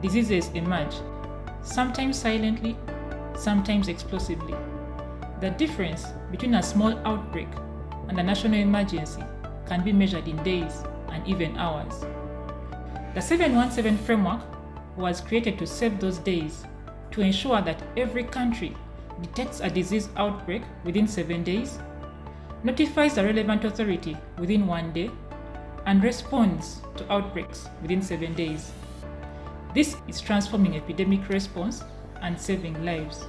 diseases emerge, sometimes silently, sometimes explosively. The difference between a small outbreak and a national emergency can be measured in days and even hours. The 717 framework was created to save those days, to ensure that every country detects a disease outbreak within 7 days, notifies the relevant authority within 1 day, and responds to outbreaks within 7 days. This is transforming epidemic response and saving lives.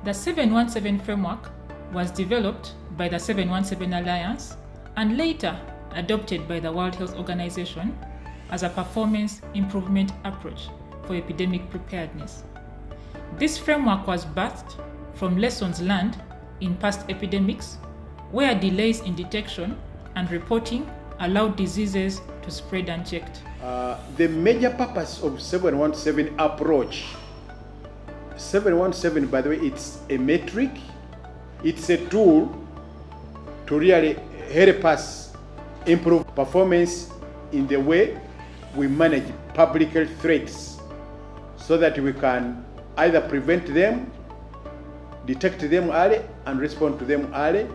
The 717 framework was developed by the 717 Alliance and later adopted by the World Health Organization as a performance improvement approach for epidemic preparedness. This framework was birthed from lessons learned in past epidemics, where delays in detection and reporting allowed diseases to spread unchecked. The major purpose of 717 approach, 717, by the way, it's a metric, it's a tool to really help us improve performance in the way we manage public health threats, so that we can either prevent them, detect them early and respond to them early,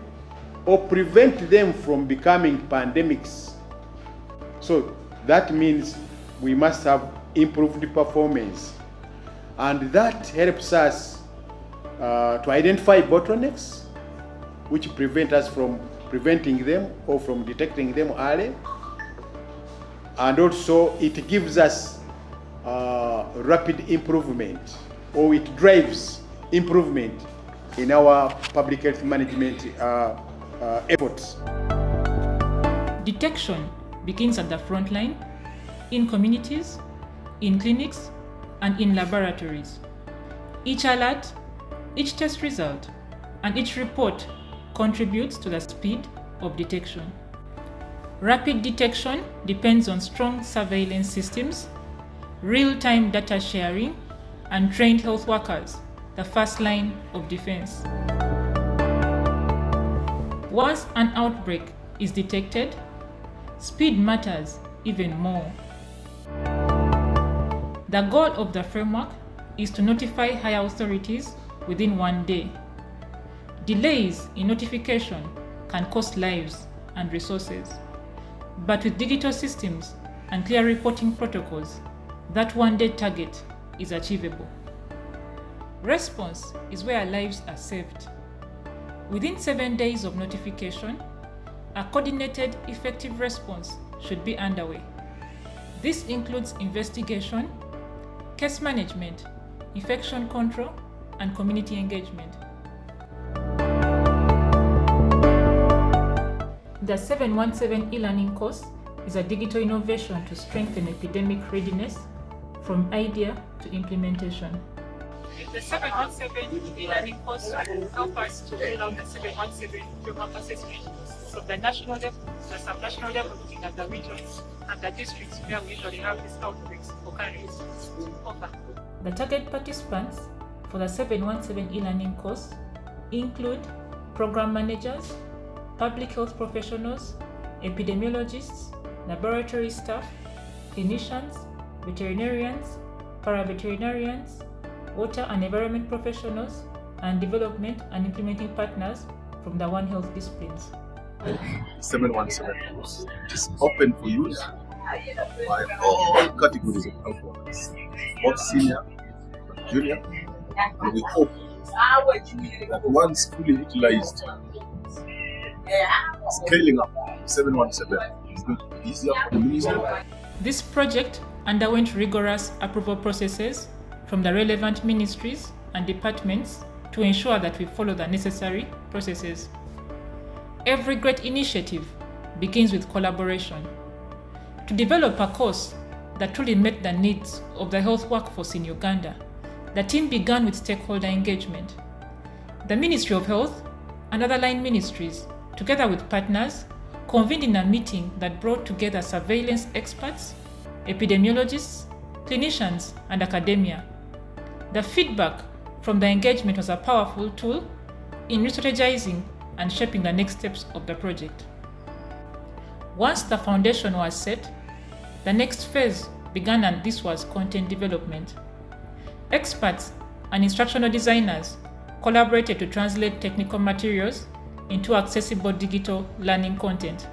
or prevent them from becoming pandemics. So that means we must have improved performance, and that helps us to identify bottlenecks which prevent us from preventing them or from detecting them early, and also it gives us rapid improvement, or it drives improvement in our public health management efforts. Detection begins at the front line, in communities, in clinics, and in laboratories. Each alert, each test result, and each report contributes to the speed of detection. Rapid detection depends on strong surveillance systems, real-time data sharing, and trained health workers, the first line of defense. Once an outbreak is detected, speed matters even more. The goal of the framework is to notify higher authorities within 1 day. Delays in notification can cost lives and resources, but with digital systems and clear reporting protocols, that 1 day target is achievable. Response is where lives are saved. Within 7 days of notification, a coordinated, effective response should be underway. This includes investigation, case management, infection control, and community engagement. The 717 e-learning course is a digital innovation to strengthen epidemic readiness from idea to implementation. The 717 e-learning course will help us to roll out the 717 framework assessment from the national level, the sub-national level, looking at the regions and the districts where we usually have these outbreaks occurring. Over. The target participants for the 717 e-learning course include program managers, public health professionals, epidemiologists, laboratory staff, clinicians, veterinarians, paraveterinarians, water and environment professionals, and development and implementing partners from the One Health disciplines. 717 course is open for use by all categories of health workers, both senior and junior, and we hope that once fully utilized, scaling up 717 is going to be easier for the ministry. This project underwent rigorous approval processes from the relevant ministries and departments to ensure that we follow the necessary processes. Every great initiative begins with collaboration. To develop a course that truly met the needs of the health workforce in Uganda, the team began with stakeholder engagement. The Ministry of Health and other line ministries, together with partners, convened in a meeting that brought together surveillance experts, epidemiologists, clinicians, and academia. The feedback from the engagement was a powerful tool in re-strategizing and shaping the next steps of the project. Once the foundation was set, the next phase began, and this was content development. Experts and instructional designers collaborated to translate technical materials into accessible digital learning content.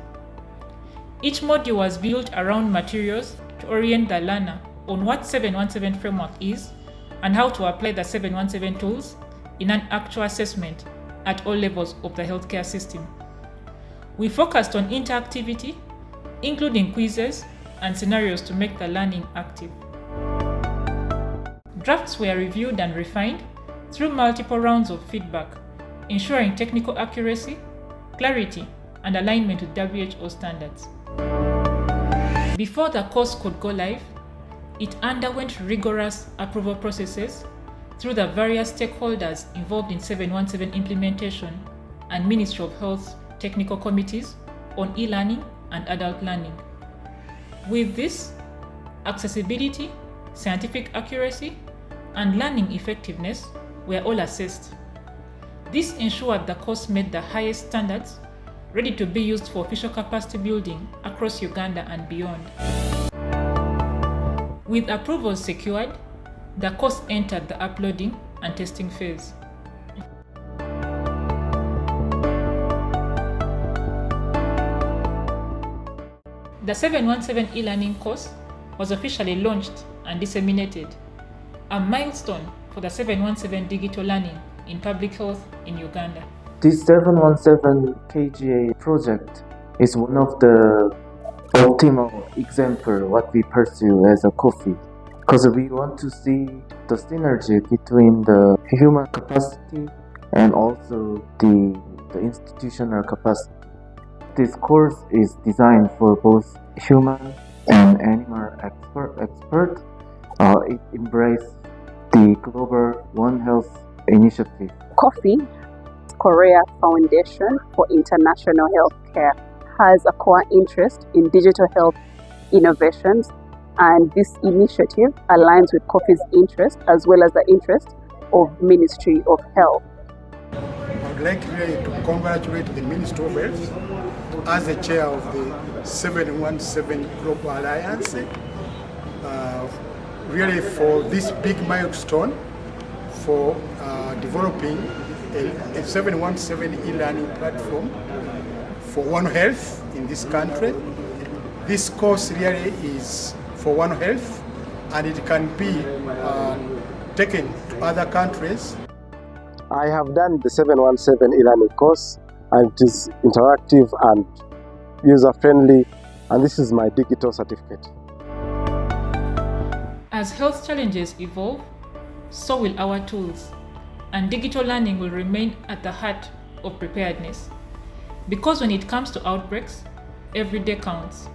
Each module was built around materials to orient the learner on what 717 framework is and how to apply the 717 tools in an actual assessment at all levels of the healthcare system. We focused on interactivity, including quizzes and scenarios to make the learning active. Drafts were reviewed and refined through multiple rounds of feedback, ensuring technical accuracy, clarity, and alignment with WHO standards. Before the course could go live, it underwent rigorous approval processes through the various stakeholders involved in 717 implementation and Ministry of Health technical committees on e-learning and adult learning. With this, accessibility, scientific accuracy, and learning effectiveness were all assessed. This ensured the course met the highest standards, ready to be used for official capacity building across Uganda and beyond. With approvals secured, the course entered the uploading and testing phase. The 717 e-learning course was officially launched and disseminated, a milestone for the 717 digital learning in public health in Uganda. This 717 KGA project is one of the optimal example what we pursue as a COFI, because we want to see the synergy between the human capacity and also the institutional capacity. This course is designed for both human and animal expert. It embraces the global One Health initiative. COFI, Korea Foundation for International Healthcare, has a core interest in digital health innovations, and this initiative aligns with COFI's interest as well as the interest of Ministry of Health. I would like really to congratulate the Ministry of Health as the chair of the 717 Global Alliance, really for this big milestone for developing a 717 e-learning platform for One Health in this country. This course really is for One Health, and it can be taken to other countries. I have done the 717 e-learning course, and it is interactive and user-friendly, and this is my digital certificate. As health challenges evolve, so will our tools, and digital learning will remain at the heart of preparedness. Because when it comes to outbreaks, every day counts.